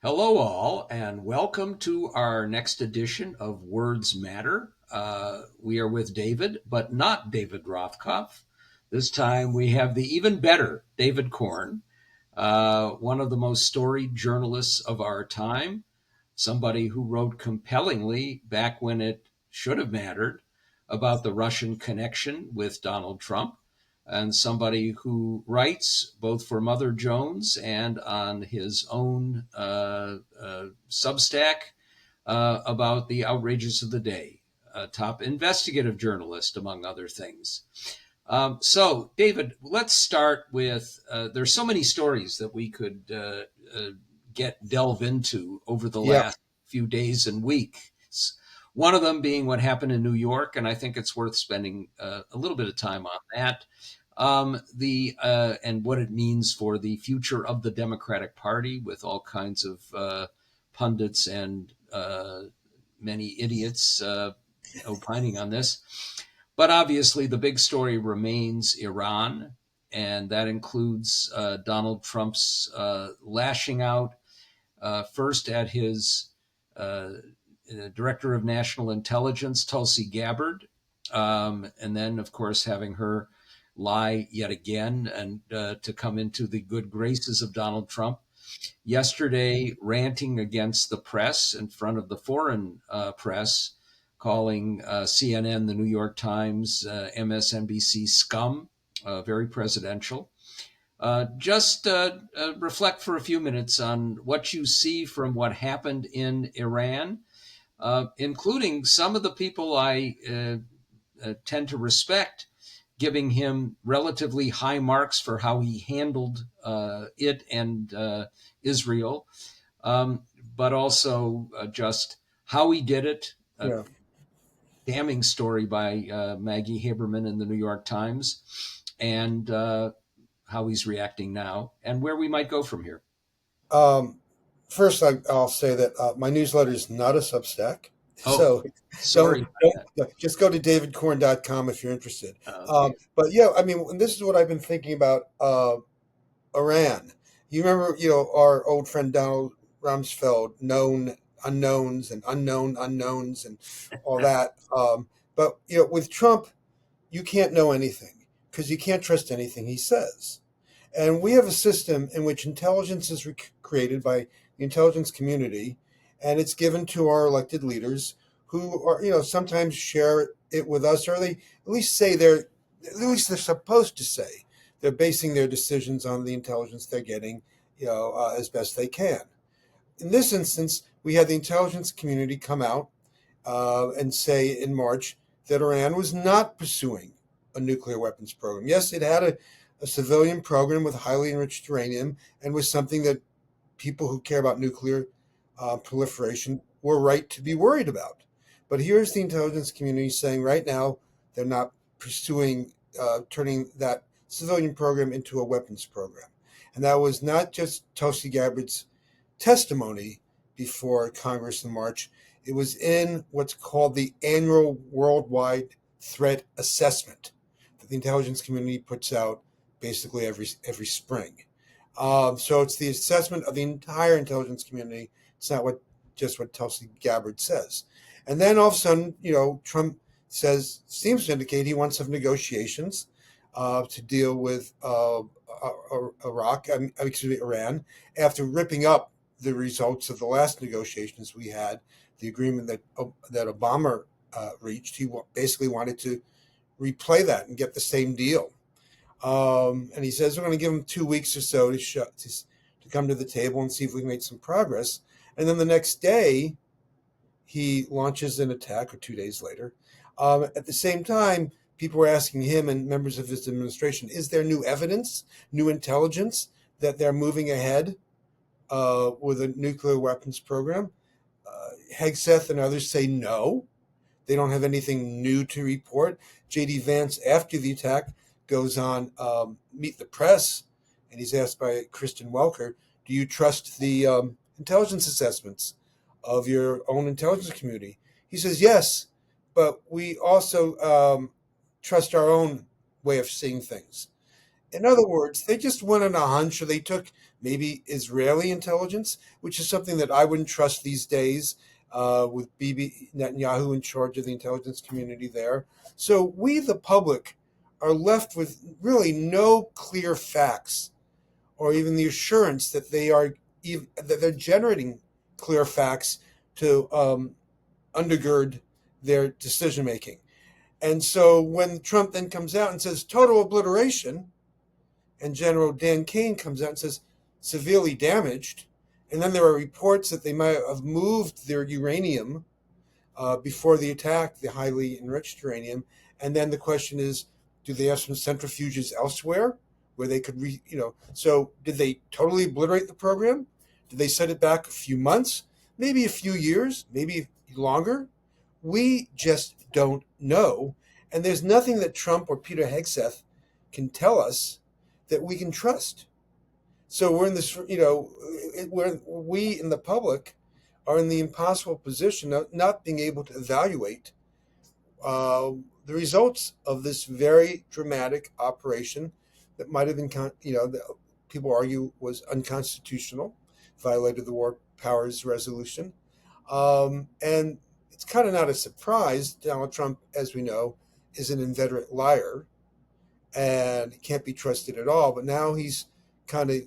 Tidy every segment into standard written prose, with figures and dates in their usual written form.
Hello, all, and welcome to our next edition of Words Matter. We are with David, but not David Rothkopf. This time we have the even better David Korn, one of the most storied journalists of our time, somebody who wrote compellingly back when it should have mattered about the Russian connection with Donald Trump, and somebody who writes both for Mother Jones and on his own Substack about the outrages of the day, a top investigative journalist, among other things. So, David, let's start with there's so many stories that we could delve into over the Yeah. last few days and weeks. One of them being what happened in New York, and I think it's worth spending a little bit of time on that. And what it means for the future of the Democratic Party, with all kinds of pundits and many idiots opining on this. But obviously, the big story remains Iran, and that includes Donald Trump's lashing out first at his director of national intelligence, Tulsi Gabbard, and then, of course, having her lie yet again and to come into the good graces of Donald Trump. Yesterday, ranting against the press in front of the foreign press, calling CNN, the New York Times, MSNBC scum, very presidential. Just reflect for a few minutes on what you see from what happened in Iran, including some of the people I tend to respect, giving him relatively high marks for how he handled it and Israel, but also just how he did it. A Yeah. damning story by Maggie Haberman in the New York Times, and how he's reacting now, and where we might go from here. Um, First, I'll say that my newsletter is not a Substack. Oh, So sorry about just go to davidcorn.com if you're interested. that. Okay. But yeah, I mean, and this is what I've been thinking about Iran. You remember, our old friend Donald Rumsfeld, known unknowns and unknown unknowns and all that. But, with Trump, you can't know anything because you can't trust anything he says. And we have a system in which intelligence is created by the intelligence community, and it's given to our elected leaders who are, sometimes share it with us, or they at least they're supposed to say they're basing their decisions on the intelligence they're getting, as best they can. In this instance, we had the intelligence community come out and say in March that Iran was not pursuing a nuclear weapons program. Yes, it had a civilian program with highly enriched uranium and was something that people who care about nuclear proliferation were right to be worried about. But here's the intelligence community saying right now they're not pursuing turning that civilian program into a weapons program. And that was not just Tulsi Gabbard's testimony before Congress in March. It was in what's called the annual worldwide threat assessment that the intelligence community puts out basically every spring. So it's the assessment of the entire intelligence community. It's not just what Tulsi Gabbard says. And then all of a sudden, Trump seems to indicate he wants some negotiations to deal with Iran, after ripping up the results of the last negotiations we had, the agreement that Obama reached. He basically wanted to replay that and get the same deal. And he says we're going to give him 2 weeks or so to come to the table and see if we can make some progress. And then the next day, he launches an attack, or 2 days later. At the same time, people were asking him and members of his administration, is there new evidence, new intelligence that they're moving ahead with a nuclear weapons program? Hegseth and others say no. They don't have anything new to report. J.D. Vance, after the attack, goes on Meet the Press, and he's asked by Kristen Welker, do you trust the intelligence assessments of your own intelligence community? He says, yes, but we also trust our own way of seeing things. In other words, they just went on a hunch, or they took maybe Israeli intelligence, which is something that I wouldn't trust these days, with Bibi Netanyahu in charge of the intelligence community there. So we, the public, are left with really no clear facts, or even the assurance that that they're generating clear facts to undergird their decision making. And so when Trump then comes out and says total obliteration, and General Dan Kane comes out and says severely damaged, and then there are reports that they might have moved their uranium before the attack, the highly enriched uranium. And then the question is, do they have some centrifuges elsewhere where they could so did they totally obliterate the program? Did they set it back a few months, maybe a few years, maybe longer? We just don't know. And there's nothing that Trump or Peter Hegseth can tell us that we can trust. So we're in this, where we in the public are in the impossible position of not being able to evaluate the results of this very dramatic operation that might have been, that people argue was unconstitutional, violated the War Powers Resolution. And it's kind of not a surprise. Donald Trump, as we know, is an inveterate liar and can't be trusted at all. But now he's kind of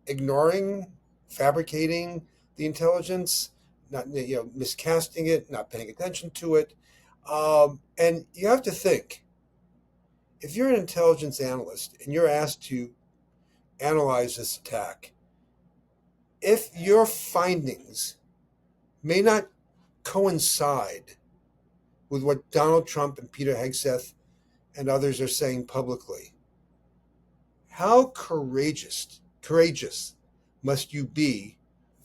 ignoring, fabricating the intelligence, not miscasting it, not paying attention to it. And you have to think, if you're an intelligence analyst and you're asked to analyze this attack, if your findings may not coincide with what Donald Trump and Peter Hegseth and others are saying publicly, how courageous must you be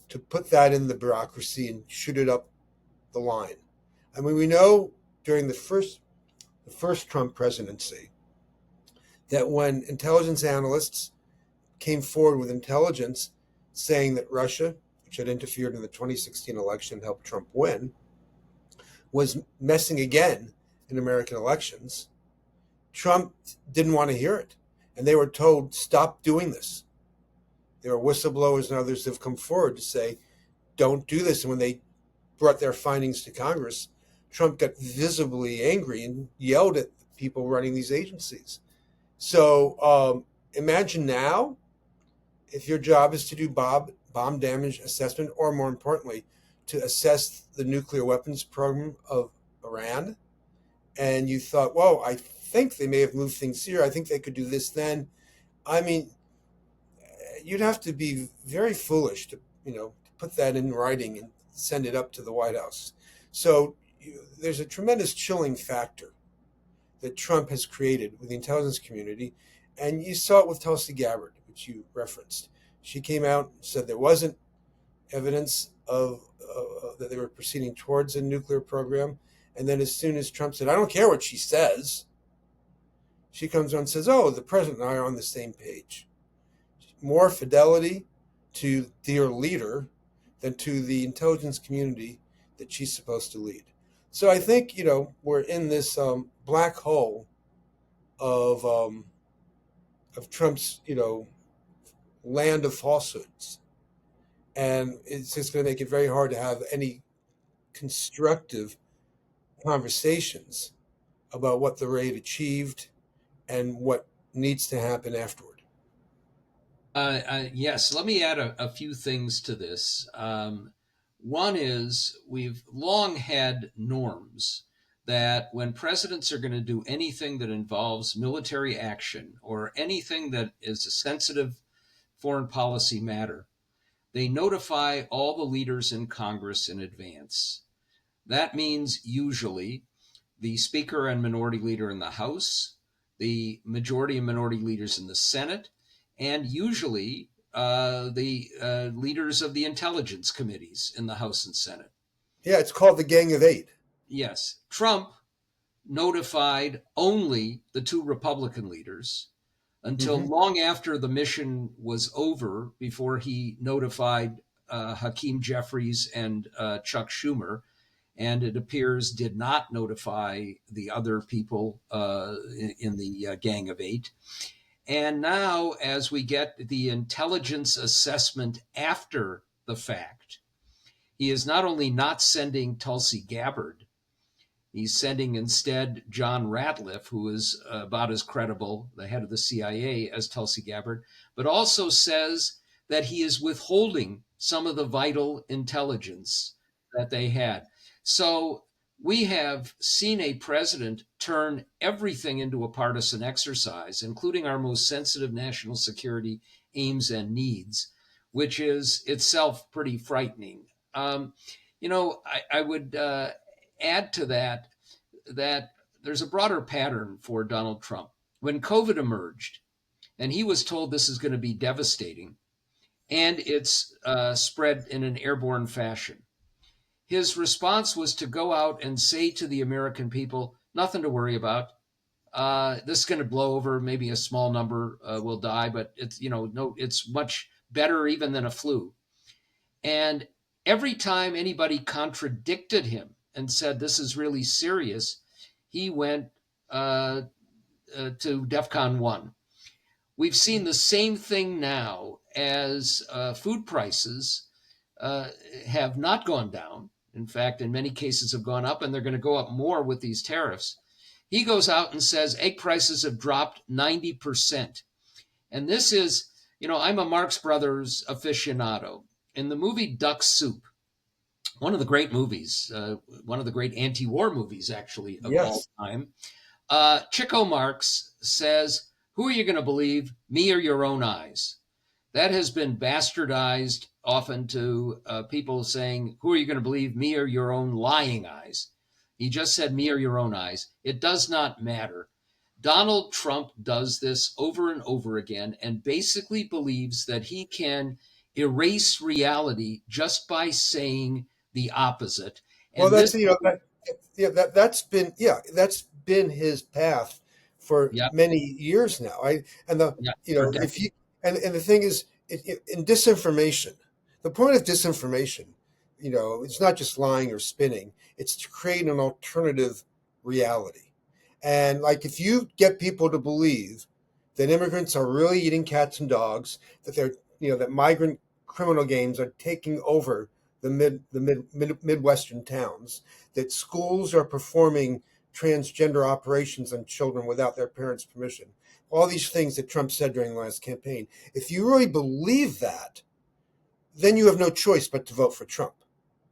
to put that in the bureaucracy and shoot it up the line? I mean, we know during the first Trump presidency that when intelligence analysts came forward with intelligence saying that Russia, which had interfered in the 2016 election and helped Trump win, was messing again in American elections, Trump didn't want to hear it. And they were told, stop doing this. There are whistleblowers and others that have come forward to say, don't do this. And when they brought their findings to Congress, Trump got visibly angry and yelled at the people running these agencies. So imagine now, if your job is to do bomb damage assessment, or more importantly, to assess the nuclear weapons program of Iran, and you thought, whoa, I think they may have moved things here. I think they could do this then. I mean, you'd have to be very foolish to, put that in writing and send it up to the White House. So there's a tremendous chilling factor that Trump has created with the intelligence community. And you saw it with Tulsi Gabbard, which you referenced. She came out and said there wasn't evidence of that they were proceeding towards a nuclear program. And then as soon as Trump said, I don't care what she says, she comes on and says, oh, the president and I are on the same page. More fidelity to their leader than to the intelligence community that she's supposed to lead. So I think, we're in this black hole of Trump's, land of falsehoods. And it's just going to make it very hard to have any constructive conversations about what the raid achieved and what needs to happen afterward. Yes, let me add a few things to this. One is we've long had norms that when presidents are going to do anything that involves military action or anything that is a sensitive foreign policy matter, they notify all the leaders in Congress in advance. That means usually the Speaker and Minority Leader in the House, the majority and minority leaders in the Senate, and usually the leaders of the intelligence committees in the House and Senate. Yeah, it's called the Gang of Eight. Yes, Trump notified only the two Republican leaders until Mm-hmm. long after the mission was over, before he notified Hakeem Jeffries and Chuck Schumer, and it appears did not notify the other people in the Gang of Eight. And now, as we get the intelligence assessment after the fact, he is not only not sending Tulsi Gabbard, he's sending instead John Ratliff, who is about as credible, the head of the CIA, as Tulsi Gabbard, but also says that he is withholding some of the vital intelligence that they had. So we have seen a president turn everything into a partisan exercise, including our most sensitive national security aims and needs, which is itself pretty frightening. I would add to that there's a broader pattern for Donald Trump. When COVID emerged, and he was told this is going to be devastating, and it's spread in an airborne fashion, his response was to go out and say to the American people, nothing to worry about. This is going to blow over. Maybe a small number will die, but it's no, it's much better even than a flu. And every time anybody contradicted him and said this is really serious, he went to DEFCON 1. We've seen the same thing now as food prices have not gone down. In fact, in many cases have gone up, and they're going to go up more with these tariffs. He goes out and says egg prices have dropped 90%. And this is, I'm a Marx Brothers aficionado. In the movie Duck Soup, one of the great movies, one of the great anti-war movies, actually, of all Yes. time, Chico Marx says, who are you going to believe, me or your own eyes? That has been bastardized often to people saying, who are you going to believe, me or your own lying eyes? He just said, me or your own eyes. It does not matter. Donald Trump does this over and over again and basically believes that he can erase reality just by saying the opposite. Well, And this, that's been his path for yeah, many years now. I and the yeah, you for know if decades. you and the thing is in disinformation, the point of disinformation, it's not just lying or spinning. It's to create an alternative reality. And like if you get people to believe that immigrants are really eating cats and dogs, that that migrant criminal gangs are taking over the midwestern towns, that schools are performing transgender operations on children without their parents' permission. All these things that Trump said during the last campaign. If you really believe that, then you have no choice but to vote for Trump.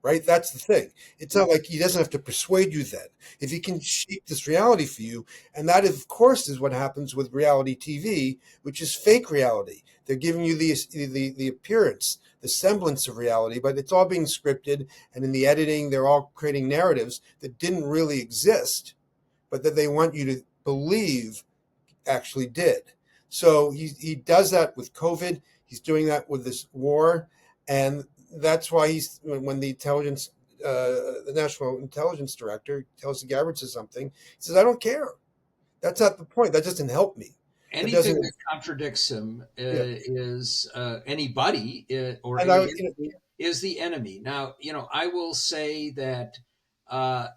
Right? That's the thing. It's not like he doesn't have to persuade you then. If he can shape this reality for you, and that, of course, is what happens with reality TV, which is fake reality. They're giving you the appearance, the semblance of reality, but it's all being scripted, and in the editing, they're all creating narratives that didn't really exist, but that they want you to believe actually did. So he does that with COVID. He's doing that with this war, and that's why he's when the national intelligence director tells the Gabbard says something, he says, "I don't care. That's not the point. That doesn't help me. That Anything doesn't." that contradicts him Yeah, is anybody or and I, any enemy is the enemy. Now, I will say that uh,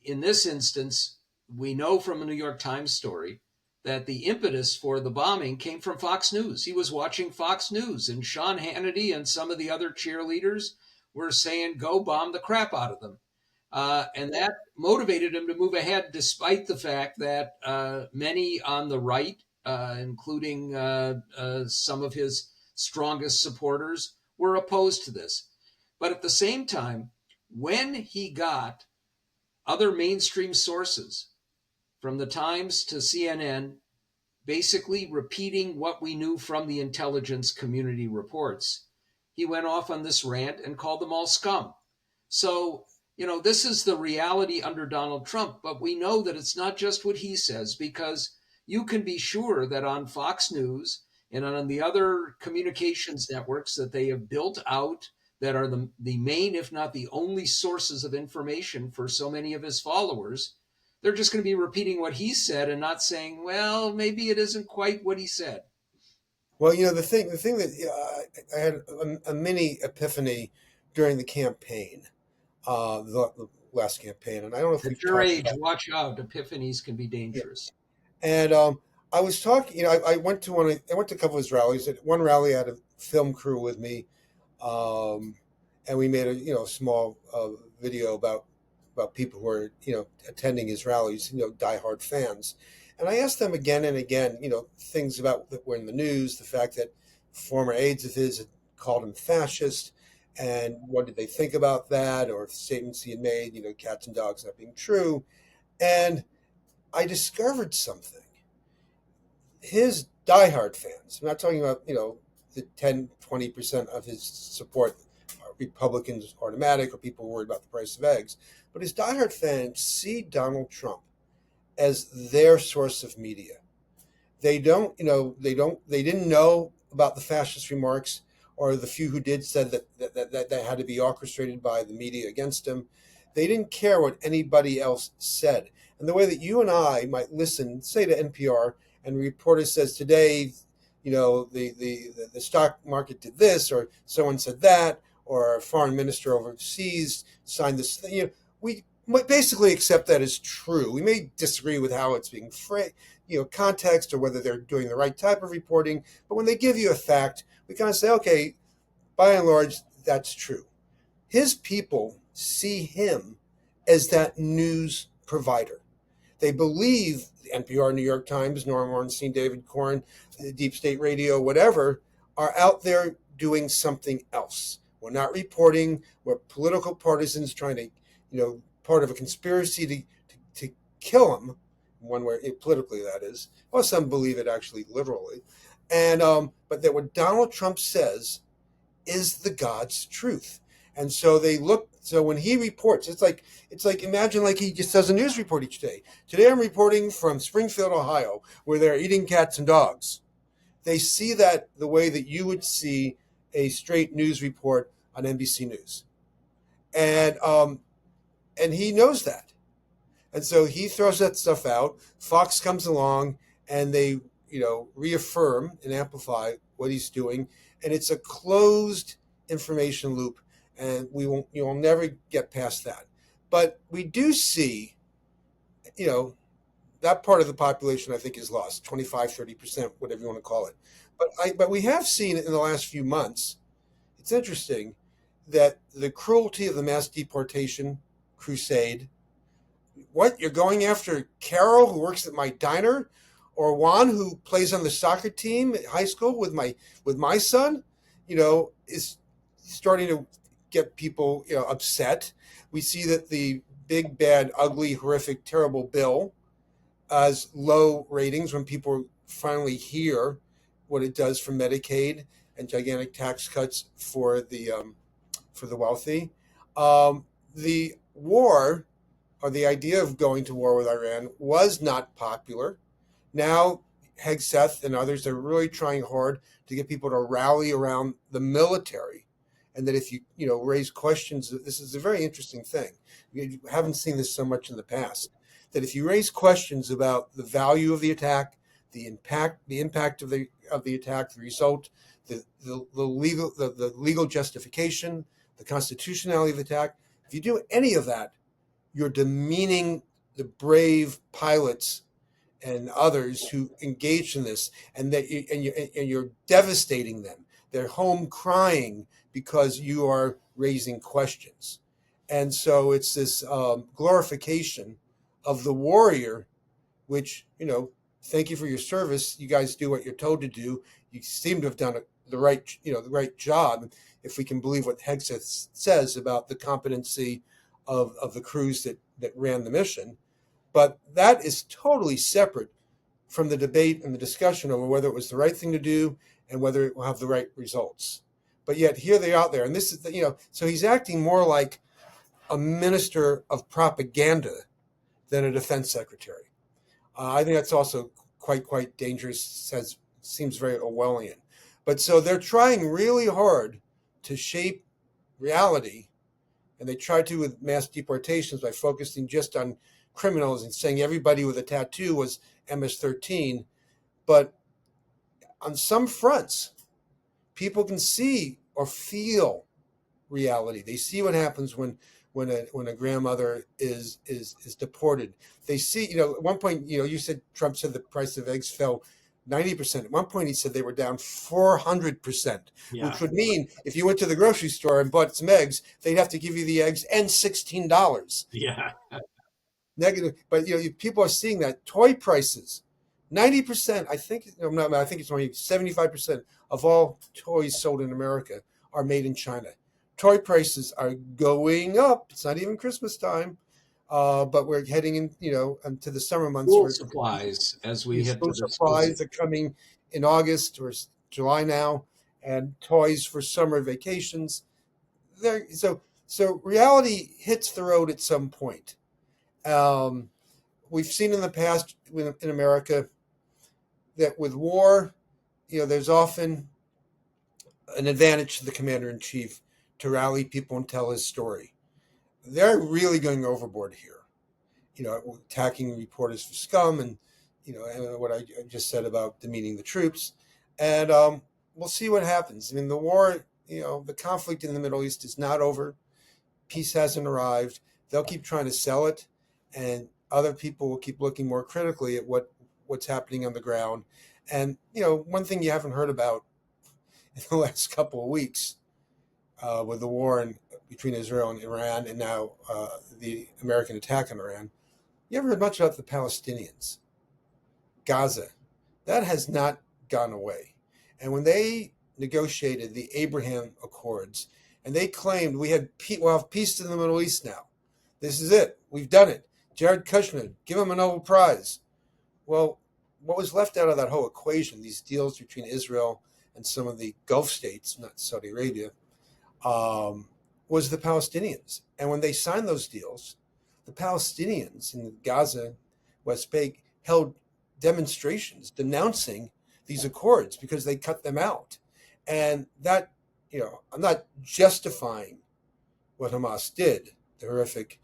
in this instance, we know from a New York Times story that the impetus for the bombing came from Fox News. He was watching Fox News, and Sean Hannity and some of the other cheerleaders were saying, go bomb the crap out of them. And that motivated him to move ahead, despite the fact that many on the right, including some of his strongest supporters, were opposed to this. But at the same time, when he got other mainstream sources, from the Times to CNN, basically repeating what we knew from the intelligence community reports, he went off on this rant and called them all scum. So, this is the reality under Donald Trump, but we know that it's not just what he says, because you can be sure that on Fox News and on the other communications networks that they have built out, that are the main, if not the only sources of information for so many of his followers, they're just going to be repeating what he said and not saying, well, maybe it isn't quite what he said. well, the thing that I had a mini epiphany during the campaign, the last campaign, and I don't know if At we've your talked age, about. watch out. Epiphanies can be Yeah. dangerous. And I was talking. I went to I went to a couple of his rallies. At one rally, I had a film crew with me, um, and we made a small video about people who are attending his rallies, diehard fans. And I asked them again and again, things about that were in the news, the fact that former aides of his had called him fascist, and what did they think about that, or statements he had made, cats and dogs not being true. And I discovered something. His diehard fans, I'm not talking about, the 10-20% of his support are Republicans automatic or people worried about the price of eggs, but his diehard fans see Donald Trump as their source of media. They didn't know about the fascist remarks, or the few who did said that had to be orchestrated by the media against him. They didn't care what anybody else said. And the way that you and I might listen, say to NPR, and the reporter says today, the stock market did this, or someone said that, or a foreign minister overseas signed this thing. We basically accept that as true. We may disagree with how it's being phrased, context, or whether they're doing the right type of reporting. But when they give you a fact, we kind of say, okay, by and large, that's true. His people see him as that news provider. They believe NPR, New York Times, Norm Ornstein, David Corn, Deep State Radio, whatever, are out there doing something else. We're not reporting. We're political partisans trying to, part of a conspiracy to kill him, one way politically that is. Well, some believe it actually literally, and but that what Donald Trump says is the God's truth. And so they look. So when he reports, it's like imagine like he just does a news report each day. Today I'm reporting from Springfield, Ohio, where they're eating cats and dogs. They see that the way that you would see a straight news report on NBC News, and he knows that. And so he throws that stuff out. Fox comes along and they, reaffirm and amplify what he's doing. And it's a closed information loop. And you'll never get past that. But we do see, you know, that part of the population I think is lost, 25-30%, whatever you want to call it. But we have seen in the last few months, it's interesting that the cruelty of the mass deportation crusade. What, you're going after Carol, who works at my diner, or Juan, who plays on the soccer team at high school with my son? Is starting to get people upset. We see that the big, bad, ugly, horrific, terrible bill has low ratings when people finally hear what it does for Medicaid and gigantic tax cuts for the wealthy. The war, or the idea of going to war with Iran, was not popular. Now, Hegseth and others are really trying hard to get people to rally around the military, and that if you raise questions, this is a very interesting thing. You haven't seen this so much in the past. That if you raise questions about the value of the attack, the impact of the attack, the result, the legal justification, the constitutionality of the attack, if you do any of that, you're demeaning the brave pilots and others who engaged in this, and you're devastating them. They're home crying because you are raising questions, and so it's this glorification of the warrior, which thank you for your service. You guys do what you're told to do. You seem to have done the right job, if we can believe what Hegseth says about the competency of the crews that ran the mission. But that is totally separate from the debate and the discussion over whether it was the right thing to do and whether it will have the right results. But yet here they are out there. And this is, so he's acting more like a minister of propaganda than a defense secretary. I think that's also quite dangerous, seems very Orwellian. But so they're trying really hard to shape reality, and they tried to with mass deportations by focusing just on criminals and saying everybody with a tattoo was MS-13. But on some fronts, people can see or feel reality. They see what happens when when a grandmother is deported. They see, at one point, you said Trump said the price of eggs fell 90%. At one point, he said they were down 400%, Yeah, which would mean if you went to the grocery store and bought some eggs, they'd have to give you the eggs and $16 yeah, negative. But people are seeing that toy prices, 90%. I think no, I think it's only 75% of all toys sold in America are made in China. Toy prices are going up. It's not even Christmas time, but we're heading in, into the summer months school where supplies as we these head school to the school season. supplies are coming in August or July now, and toys for summer vacations. There, so reality hits the road at some point. Um, we've seen in the past in America that with war, there's often an advantage to the commander in chief to rally people and tell his story. They're really going overboard here, attacking reporters for scum and, and what I just said about demeaning the troops. And we'll see what happens. I mean, the war, the conflict in the Middle East is not over. Peace hasn't arrived. They'll keep trying to sell it, and other people will keep looking more critically at what's happening on the ground. And one thing you haven't heard about in the last couple of weeks with the war between Israel and Iran, and now the American attack on Iran, you haven't heard much about the Palestinians, Gaza. That has not gone away. And when they negotiated the Abraham Accords, and they claimed we'll have peace in the Middle East now. This is it. We've done it. Jared Kushner, give him a Nobel Prize. Well, what was left out of that whole equation, these deals between Israel and some of the Gulf states, not Saudi Arabia, was the Palestinians. And when they signed those deals, the Palestinians in Gaza, West Bank, held demonstrations denouncing these accords because they cut them out. And that, I'm not justifying what Hamas did, the horrific,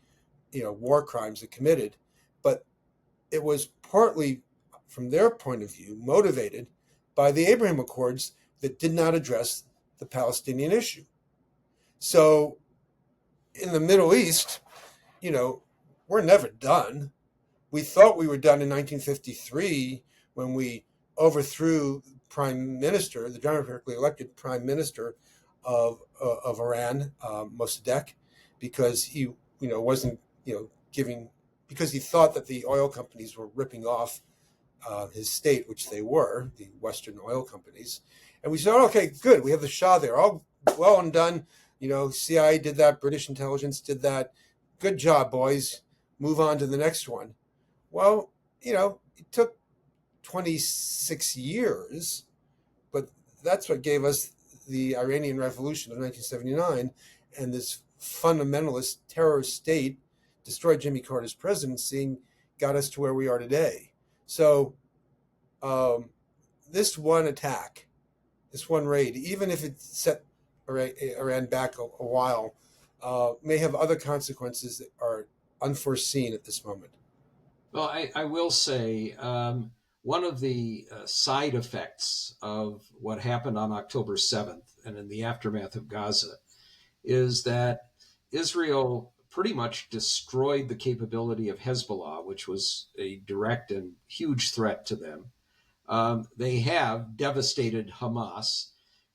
war crimes it committed, but it was partly, from their point of view, motivated by the Abraham Accords that did not address the Palestinian issue. So in the Middle East, we're never done. We thought we were done in 1953 when we overthrew Prime Minister, the democratically elected Prime Minister of Iran, Mossadegh, because he wasn't giving, because he thought that the oil companies were ripping off his state, which they were, the Western oil companies. And we said, okay, good, we have the Shah there, all well and done. CIA did that, British intelligence did that. Good job, boys. Move on to the next one. Well, it took 26 years, but that's what gave us the Iranian Revolution of 1979, and this fundamentalist terrorist state destroyed Jimmy Carter's presidency and got us to where we are today. So this one attack, this one raid, even if it set Iran back a while, may have other consequences that are unforeseen at this moment. Well, I will say one of the side effects of what happened on October 7th and in the aftermath of Gaza is that Israel pretty much destroyed the capability of Hezbollah, which was a direct and huge threat to them. They have devastated Hamas,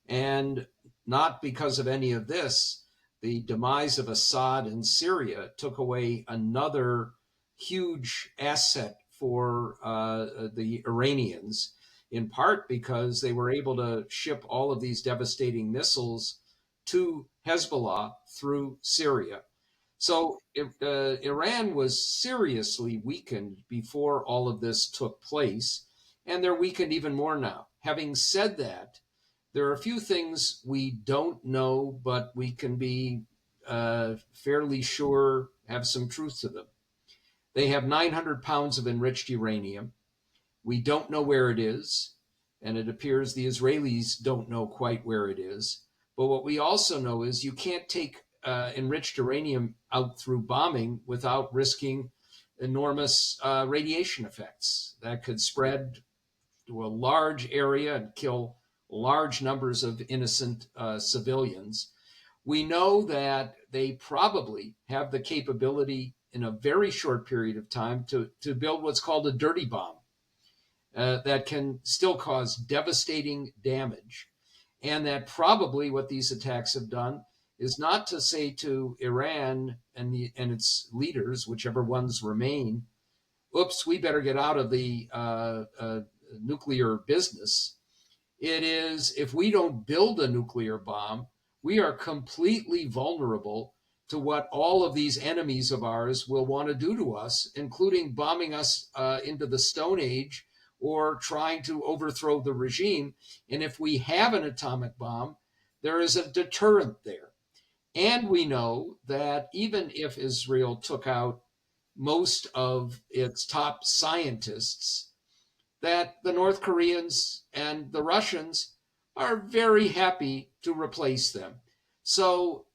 and not because of any of this, the demise of Assad in Syria took away another huge asset for the Iranians, in part because they were able to ship all of these devastating missiles to Hezbollah through Syria. So Iran was seriously weakened before all of this took place, and they're weakened even more now. Having said that, there are a few things we don't know, but we can be fairly sure have some truth to them. They have 900 pounds of enriched uranium. We don't know where it is, and it appears the Israelis don't know quite where it is. But what we also know is you can't take enriched uranium out through bombing without risking enormous radiation effects that could spread to a large area and kill large numbers of innocent civilians. We know that they probably have the capability in a very short period of time to build what's called a dirty bomb that can still cause devastating damage. And that probably what these attacks have done is not to say to Iran and its leaders, whichever ones remain, oops, we better get out of the nuclear business. It is, if we don't build a nuclear bomb, we are completely vulnerable to what all of these enemies of ours will want to do to us, including bombing us into the Stone Age or trying to overthrow the regime. And if we have an atomic bomb, there is a deterrent there. And we know that even if Israel took out most of its top scientists, that the North Koreans and the Russians are very happy to replace them. So,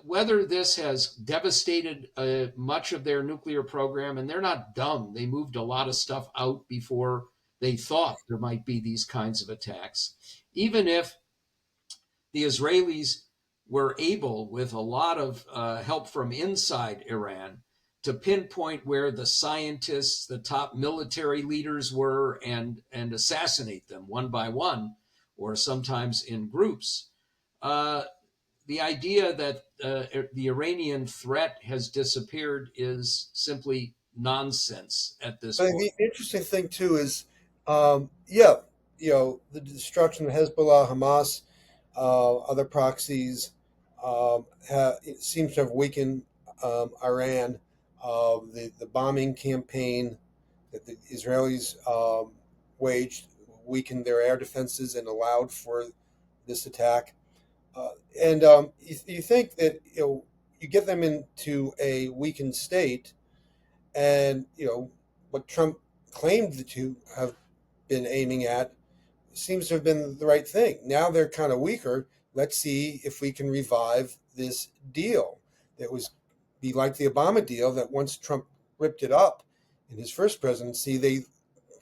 whether this has devastated much of their nuclear program, and they're not dumb, they moved a lot of stuff out before they thought there might be these kinds of attacks. Even if the Israelis were able, with a lot of help from inside Iran, to pinpoint where the scientists, the top military leaders were, and assassinate them one by one, or sometimes in groups. Uh, the idea that the Iranian threat has disappeared is simply nonsense at this But point. the interesting thing too is, yeah, the destruction of Hezbollah, Hamas, other proxies, it seems to have weakened Iran. The bombing campaign that the Israelis waged weakened their air defenses and allowed for this attack. And you think that you get them into a weakened state, and what Trump claimed to have been aiming at seems to have been the right thing. Now they're kind of weaker. Let's see if we can revive this deal that was be like the Obama deal that once Trump ripped it up in his first presidency, they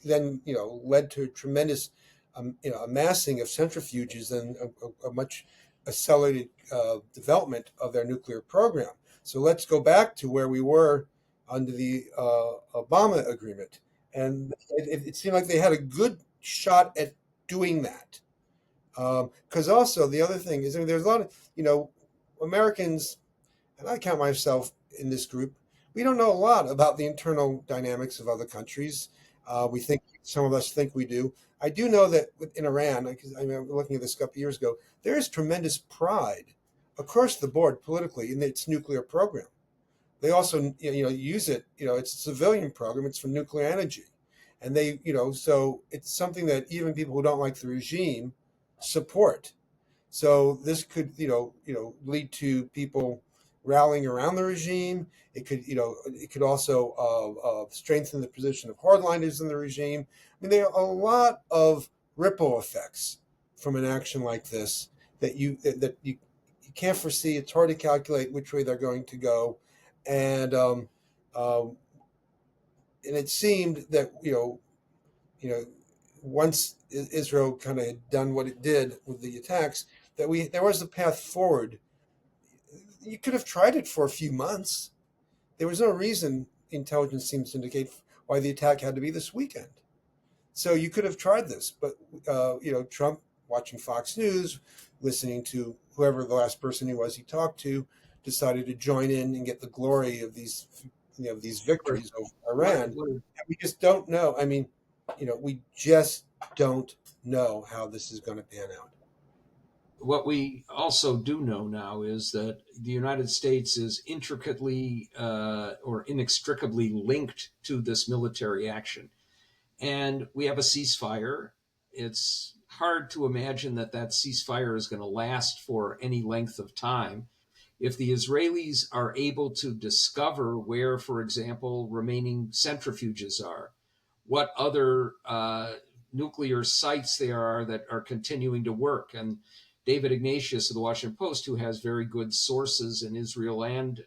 then led to a tremendous amassing of centrifuges and a much accelerated development of their nuclear program. So let's go back to where we were under the Obama agreement, and it seemed like they had a good shot at doing that. Because also the other thing is, I mean, there's a lot of Americans, and I count myself in this group. We don't know a lot about the internal dynamics of other countries. We think some of us think we do. I do know that in Iran, because I mean, looking at this a couple of years ago, there is tremendous pride across the board politically in its nuclear program. They also use it. It's a civilian program. It's for nuclear energy, and they so it's something that even people who don't like the regime support. So this could, lead to people rallying around the regime. It could also strengthen the position of hardliners in the regime. I mean, there are a lot of ripple effects from an action like this that you can't foresee. It's hard to calculate which way they're going to go, and um, and it seemed that once Israel kind of had done what it did with the attacks, that there was a path forward. You could have tried it for a few months. There was no reason, intelligence seems to indicate, why the attack had to be this weekend. So you could have tried this, but Trump, watching Fox News, listening to whoever the last person he was he talked to, decided to join in and get the glory of these victories over What, Iran. what, And we just don't know. I mean, we just don't know how this is going to pan out. what we also do know now is that the United States is intricately or inextricably linked to this military action. And we have a ceasefire. It's hard to imagine that that ceasefire is going to last for any length of time. If the Israelis are able to discover where, for example, remaining centrifuges are, what other nuclear sites there are that are continuing to work. And David Ignatius of the Washington Post, who has very good sources in Israel and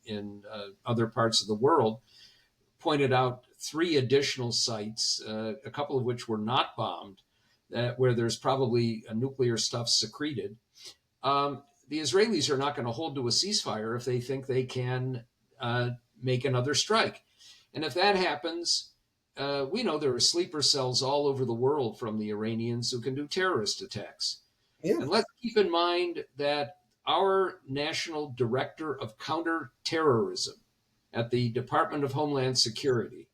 in other parts of the world, pointed out three additional sites, a couple of which were not bombed, where there's probably nuclear stuff secreted. Um, the Israelis are not going to hold to a ceasefire if they think they can uh, make another strike. And if that happens, we know there are sleeper cells all over the world from the Iranians who can do terrorist attacks. Yeah, And let's keep in mind that our National Director of Counterterrorism at the Department of Homeland Security,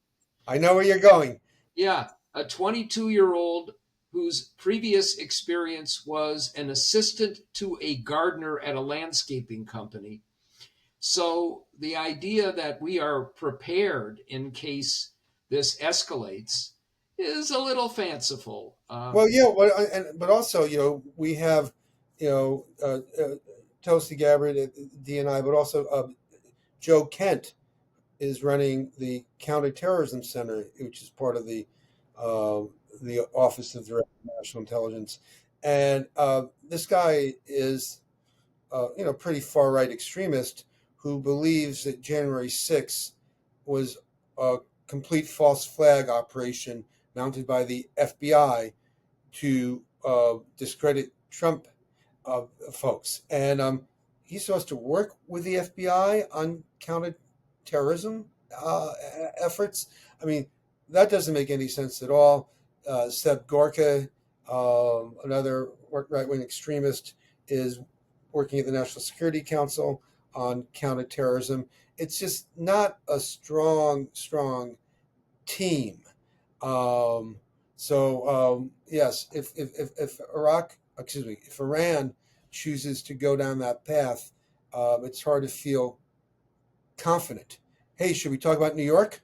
I know where you're going. yeah, a 22-year-old whose previous experience was an assistant to a gardener at a landscaping company. So the idea that we are prepared in case this escalates is a little fanciful. Well, yeah, but also, we have, you know, Tulsi Gabbard at DNI, but also Joe Kent is running the Counterterrorism Center, which is part of uh, the Office of Director of National Intelligence, and this guy is, pretty far right extremist who believes that January 6th was a complete false flag operation mounted by the FBI to discredit Trump folks. And he's supposed to work with the FBI on counterterrorism efforts. I mean, that doesn't make any sense at all. Seb Gorka, another right wing extremist, is working at the National Security Council on counterterrorism. It's just not a strong team. Um, yes, if if Iran chooses to go down that path, it's hard to feel confident. Hey, should we talk about New York?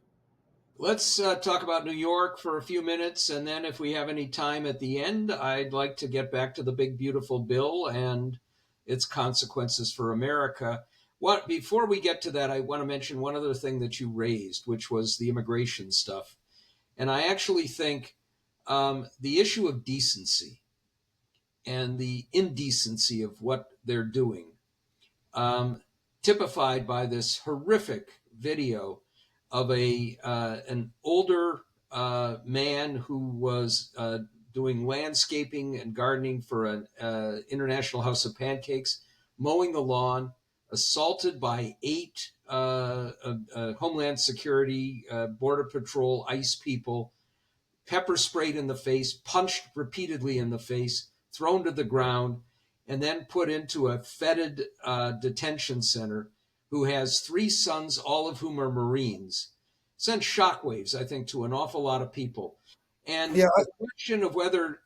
Let's talk about New York for a few minutes, and then if we have any time at the end, I'd like to get back to the big beautiful bill and its consequences for America. What before we get to that, I want to mention one other thing that you raised, which was the immigration stuff. And I actually think the issue of decency and the indecency of what they're doing, um, typified by this horrific video of a an older man who was doing landscaping and gardening for an International House of Pancakes, mowing the lawn, assaulted by eight Homeland Security, Border Patrol, ICE people, pepper sprayed in the face, punched repeatedly in the face, thrown to the ground, and then put into a fetid detention center, who has three sons, all of whom are Marines, sent shockwaves, I think, to an awful lot of people. And Yeah, the question of whether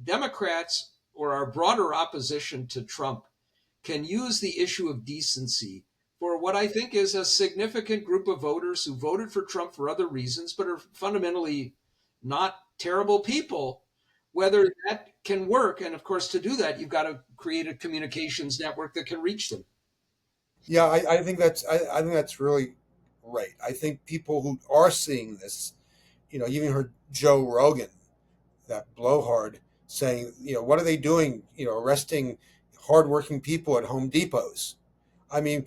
Democrats or our broader opposition to Trump can use the issue of decency for what I think is a significant group of voters who voted for Trump for other reasons, but are fundamentally not terrible people, whether that can work. And of course, to do that, you've got to create a communications network that can reach them. yeah, I think that's really right. I think people who are seeing this, you even heard Joe Rogan, that blowhard, saying, what are they doing? Arresting hardworking people at Home Depots. I mean,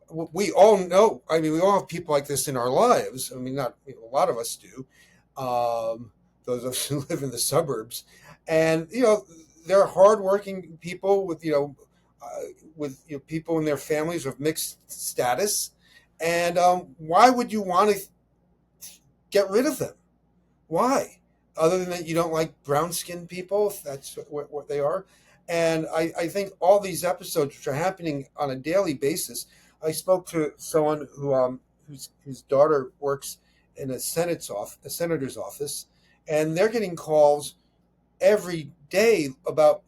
we all know. I mean, we all have people like this in our lives. I mean, not a lot of us do. Those of us who live in the suburbs, and they're hardworking people with people in their families of mixed status. And why would you want to get rid of them? Why? Other than that, you don't like brown skinned people, if that's what they are. And I think all these episodes, which are happening on a daily basis, I spoke to someone whose daughter works in a senator's office, and they're getting calls every day about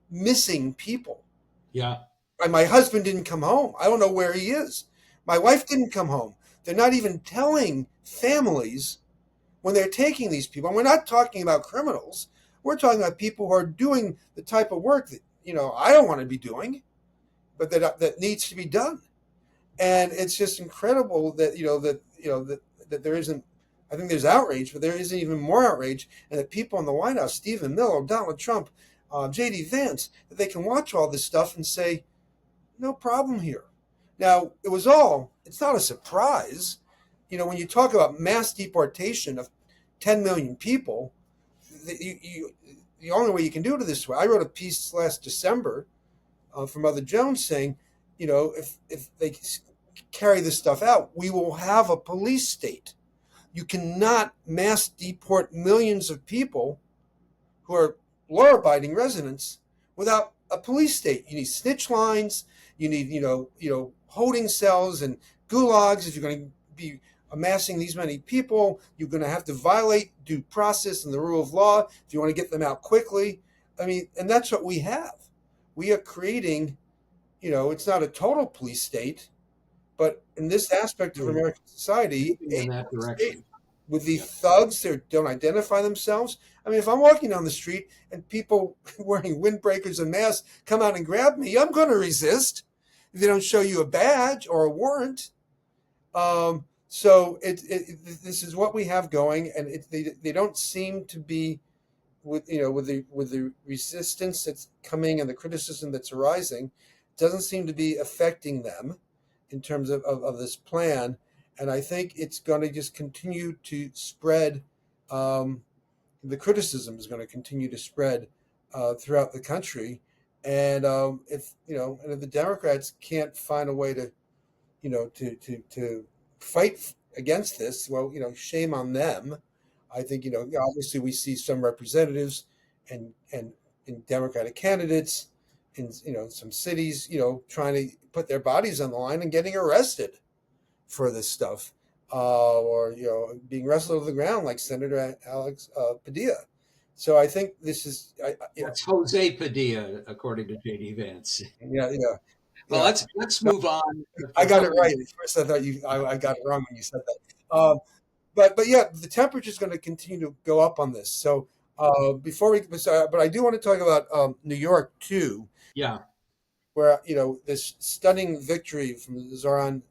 missing people. Yeah. And my husband didn't come home. I don't know where he is. My wife didn't come home. They're not even telling families when they're taking these people. And we're not talking about criminals. We're talking about people who are doing the type of work that I don't want to be doing, but that needs to be done. And it's just incredible that that there isn't. I think there's outrage, but there isn't even more outrage, and that people in the White House, Stephen Miller, Donald Trump, J.D. Vance, that they can watch all this stuff and say, no problem here. Now, it's not a surprise. When you talk about mass deportation of 10 million people, the only way you can do it this way. I wrote a piece last December from Mother Jones saying, if they carry this stuff out, we will have a police state. You cannot mass deport millions of people who are law-abiding residents without a police state. You need snitch lines. You need holding cells and gulags. If you're going to be amassing these many people, you're going to have to violate due process and the rule of law if you want to get them out quickly. I mean, and that's what we have. We are creating, it's not a total police state, but in this aspect of American society, moving in that direction. With these Yeah. thugs that don't identify themselves. I mean, if I'm walking down the street and people wearing windbreakers and masks come out and grab me, I'm going to resist if they don't show you a badge or a warrant. So this is what we have going, and they don't seem to be with the resistance that's coming and the criticism that's arising, doesn't seem to be affecting them in terms of this plan. And I think it's going to just continue to spread. The criticism is going to continue to spread throughout the country. And if the Democrats can't find a way to, to fight against this, well, shame on them. I think, obviously we see some representatives and Democratic candidates in, some cities, trying to put their bodies on the line and getting arrested for this stuff, or being wrestled to the ground like Senator Alex Padilla. So I think this is, That's Jose Padilla, according to JD Vance. yeah, yeah, Well, yeah. let's move on. I got it right. At first, I thought I got it wrong when you said that. But yeah, the temperature is going to continue to go up on this. So but I do want to talk about New York too, Yeah, where this stunning victory from Zohran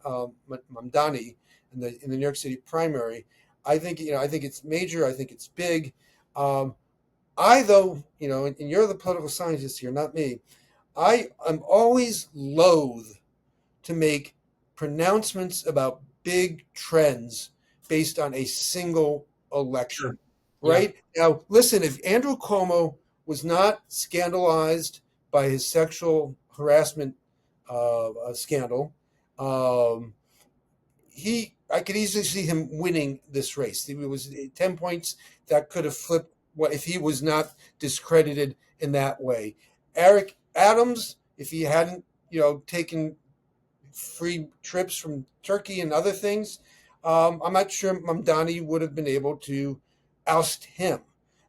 Mamdani in the New York City primary. I think it's major. I think it's big. Though, and you're the political scientist here, not me. I am always loath to make pronouncements about big trends based on a single election. sure. Right? Now, listen, if Andrew Cuomo was not scandalized by his sexual harassment scandal, um, I could easily see him winning this race. It was 10 points that could have flipped what if he was not discredited in that way. Eric Adams, if he hadn't, taken free trips from Turkey and other things, I'm not sure Mamdani would have been able to oust him.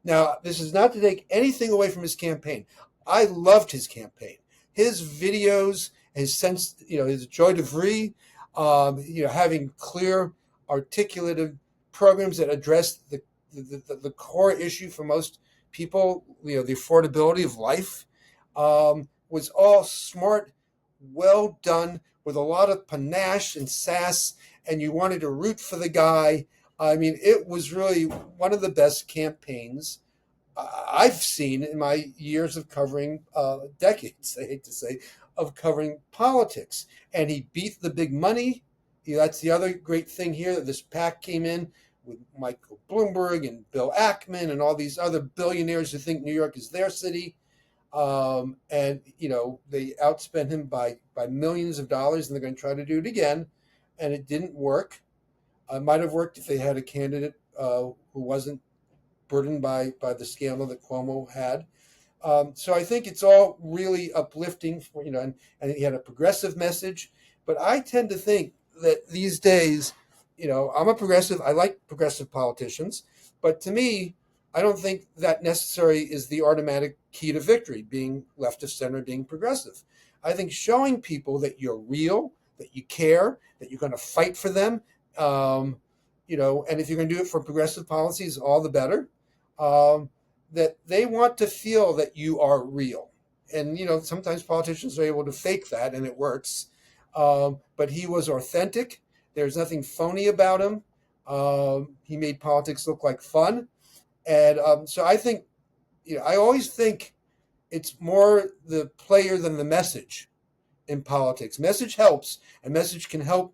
Now, this is not to take anything away from his campaign. I loved his campaign. His videos, his sense, his joie de vivre, having clear, articulated programs that address the core issue for most people, the affordability of life, was all smart, well done, with a lot of panache and sass, and you wanted to root for the guy. I mean, it was really one of the best campaigns I've seen in my years of covering decades, I hate to say, of covering politics. And he beat the big money. That's the other great thing here, that this PAC came in with Michael Bloomberg and Bill Ackman and all these other billionaires who think New York is their city. And they outspent him by millions of dollars, and they're going to try to do it again. And it didn't work. It might have worked if they had a candidate who wasn't burdened by the scandal that Cuomo had. So I think it's all really uplifting for, and he had a progressive message. But I tend to think that these days, I'm a progressive. I like progressive politicians, but to me, I don't think that necessarily is the automatic key to victory, being left of center, being progressive. I think showing people that you're real, that you care, that you're going to fight for them, and if you're going to do it for progressive policies, all the better. That they want to feel that you are real. And, sometimes politicians are able to fake that and it works. But he was authentic. There's nothing phony about him. He made politics look like fun. And so I think, I always think it's more the player than the message in politics. Message helps, and message can help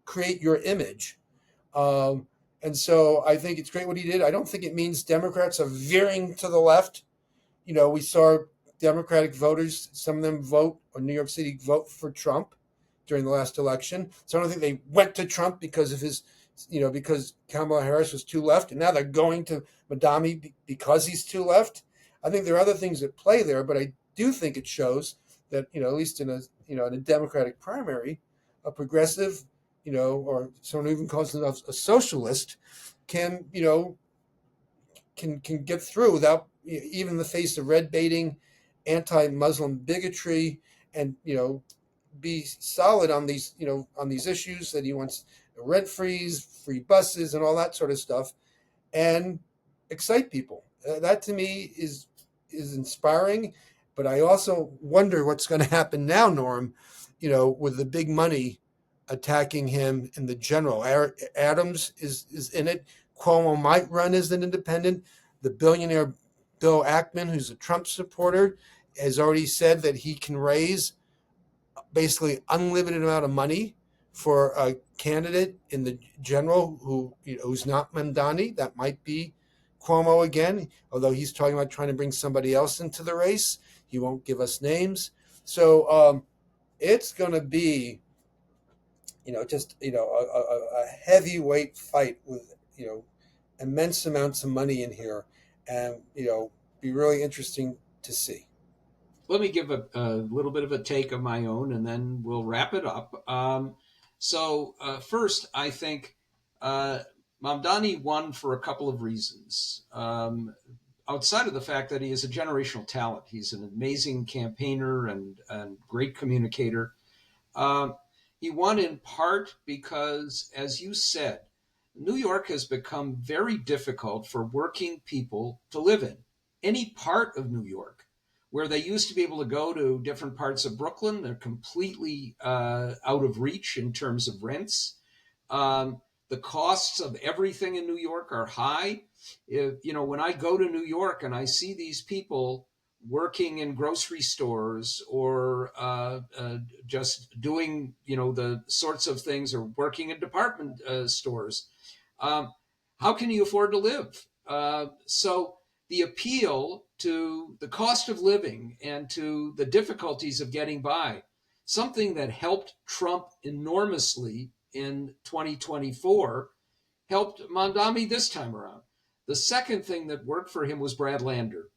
create your image. And so I think it's great what he did. I don't think it means Democrats are veering to the left. We saw Democratic voters, some of them vote, or New York City vote for Trump during the last election. So I don't think they went to Trump because of his, because Kamala Harris was too left, and now they're going to Mamdani because he's too left. I think there are other things at play there, but I do think it shows that, at least in a Democratic primary, a progressive, or someone who even calls themselves a socialist, can can get through without, even in the face of red baiting, anti-Muslim bigotry, and be solid on these on these issues that he wants: rent freeze, free buses, and all that sort of stuff, and excite people. That to me is inspiring, but I also wonder what's going to happen now, Norm. With the big money attacking him in the general. Adams is in it. Cuomo might run as an independent. The billionaire Bill Ackman, who's a Trump supporter, has already said that he can raise basically unlimited amount of money for a candidate in the general who's not Mamdani. That might be Cuomo again, although he's talking about trying to bring somebody else into the race. He won't give us names. So it's going to be, just a heavyweight fight with immense amounts of money in here, and be really interesting to see. Let me give a little bit of a take of my own, and then we'll wrap it up. First, I think Mamdani won for a couple of reasons. Outside of the fact that he is a generational talent, he's an amazing campaigner and great communicator. Um, he won in part because, as you said, New York has become very difficult for working people to live in. Any part of New York, where they used to be able to go to different parts of Brooklyn, they're completely out of reach in terms of rents. The costs of everything in New York are high. When I go to New York and I see these people working in grocery stores, or just doing, the sorts of things, or working in department stores, um, how can you afford to live? So the appeal to the cost of living and to the difficulties of getting by, something that helped Trump enormously in 2024, helped Mamdani this time around. The second thing that worked for him was Brad Lander.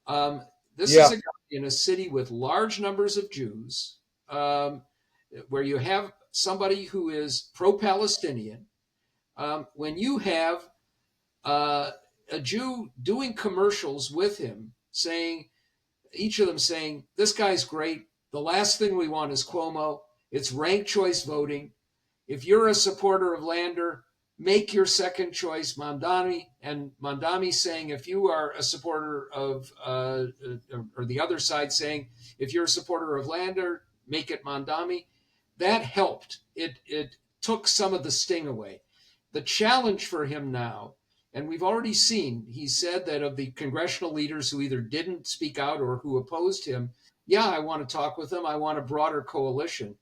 Um, this is Yeah, a guy in a city with large numbers of Jews, um, where you have somebody who is pro-Palestinian. When you have a Jew doing commercials with him, saying, each of them saying, "This guy's great. The last thing we want is Cuomo. It's ranked choice voting. If you're a supporter of Lander, make your second choice Mamdani." And Mamdani saying, if you are a supporter of, or the other side saying, if you're a supporter of Lander, make it Mamdani. That helped. It took some of the sting away. The challenge for him now, and we've already seen, he said that of the congressional leaders who either didn't speak out or who opposed him, yeah, I want to talk with them. I want a broader coalition,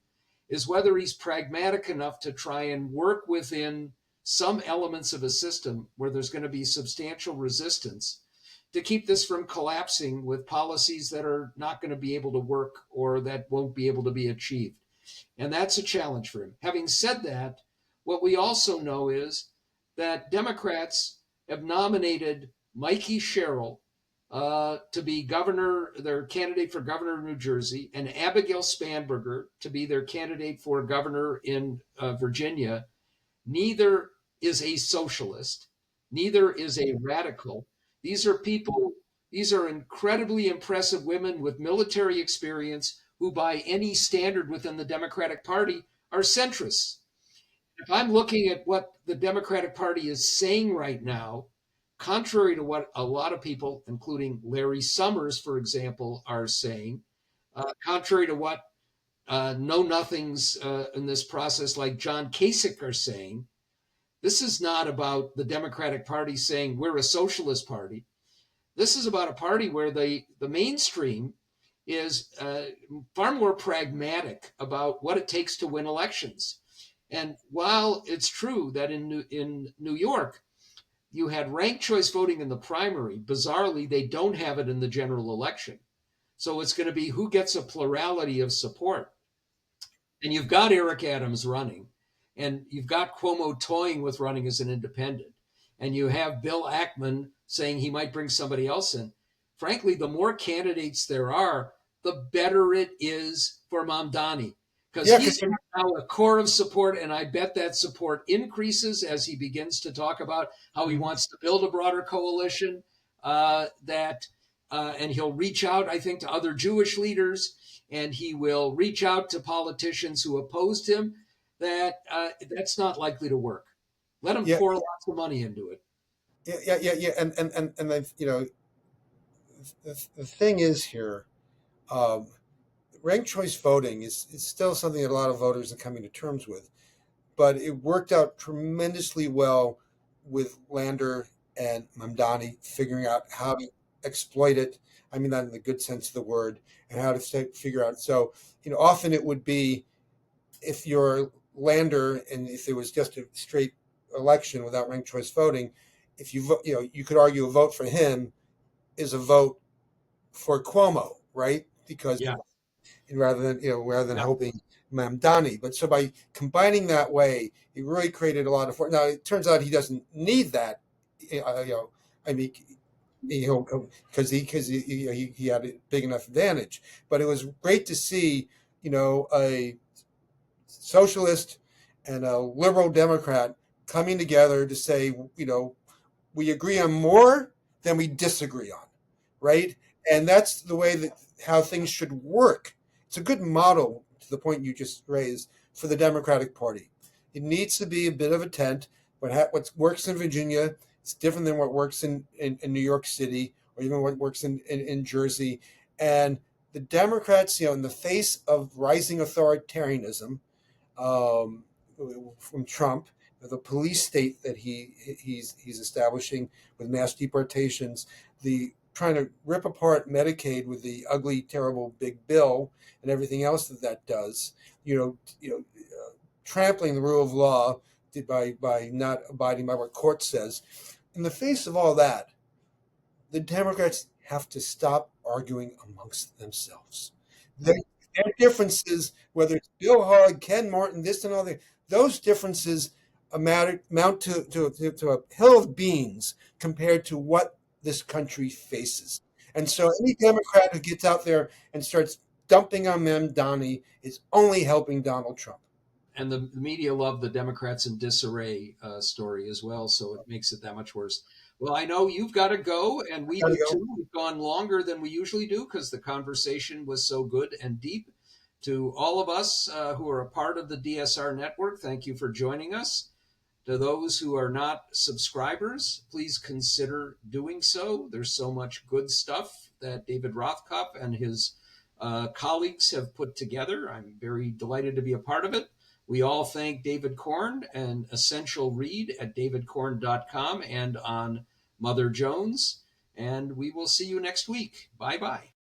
is whether he's pragmatic enough to try and work within some elements of a system where there's going to be substantial resistance to keep this from collapsing with policies that are not going to be able to work or that won't be able to be achieved. And that's a challenge for him. Having said that, what we also know is that Democrats have nominated Mikey Sherrill to be governor, their candidate for governor of New Jersey, and Abigail Spanberger to be their candidate for governor in Virginia. Neither is a socialist, neither is a radical. These are people, these are incredibly impressive women with military experience who, by any standard within the Democratic Party, are centrists. If I'm looking at what the Democratic Party is saying right now, contrary to what a lot of people, including Larry Summers, for example, are saying, contrary to what know nothings in this process like John Kasich are saying, this is not about the Democratic Party saying we're a socialist party. This is about a party where the mainstream is far more pragmatic about what it takes to win elections. And while it's true that in New York, you had ranked choice voting in the primary, bizarrely, they don't have it in the general election. So it's going to be who gets a plurality of support. And you've got Eric Adams running, and you've got Cuomo toying with running as an independent, and you have Bill Ackman saying he might bring somebody else in. Frankly, the more candidates there are, the better it is for Mamdani, because Yeah, he's because got now a core of support, and I bet that support increases as he begins to talk about how he wants to build a broader coalition. And he'll reach out, I think, to other Jewish leaders, and he will reach out to politicians who opposed him. That's not likely to work. Let him yeah, pour lots of money into it. yeah, and then the thing is here, um, ranked choice voting is still something that a lot of voters are coming to terms with, but it worked out tremendously well with Lander and Mamdani figuring out how to exploit it. I mean that in the good sense of the word, and how to figure out. So, often it would be, if you're Lander and if it was just a straight election without ranked choice voting, if you vote, you could argue a vote for him is a vote for Cuomo, right? Because Yeah, rather than yeah, helping Mamdani. But so by combining that way, he really created a lot of. Now it turns out he doesn't need that. I mean, because he had a big enough advantage. But it was great to see, a socialist and a liberal Democrat coming together to say, we agree on more than we disagree on, right? And that's the way that how things should work. It's a good model, to the point you just raised, for the Democratic Party. It needs to be a bit of a tent. What works in Virginia is different than what works in New York City, or even what works in Jersey. And the Democrats, in the face of rising authoritarianism, um, from Trump, the police state that he's establishing with mass deportations, the trying to rip apart Medicaid with the ugly, terrible big bill and everything else that does, trampling the rule of law by not abiding by what court says. In the face of all that, the Democrats have to stop arguing amongst themselves. Their, their differences, whether it's Bill Hogg, Ken Martin, this and all that, those differences amount to a hill of beans compared to what this country faces. And so any Democrat who gets out there and starts dumping on Mamdani is only helping Donald Trump. and the media love the Democrats in disarray story as well, so it makes it that much worse. Well, I know you've got to go, and we Gotta do go. too. We've gone longer than we usually do because the conversation was so good and deep. To all of us who are a part of the DSR network, thank you for joining us. To those who are not subscribers, please consider doing so. There's so much good stuff that David Rothkopf and his colleagues have put together. I'm very delighted to be a part of it. We all thank David Korn and Essential Read at davidkorn.com and on Mother Jones. And we will see you next week. Bye bye.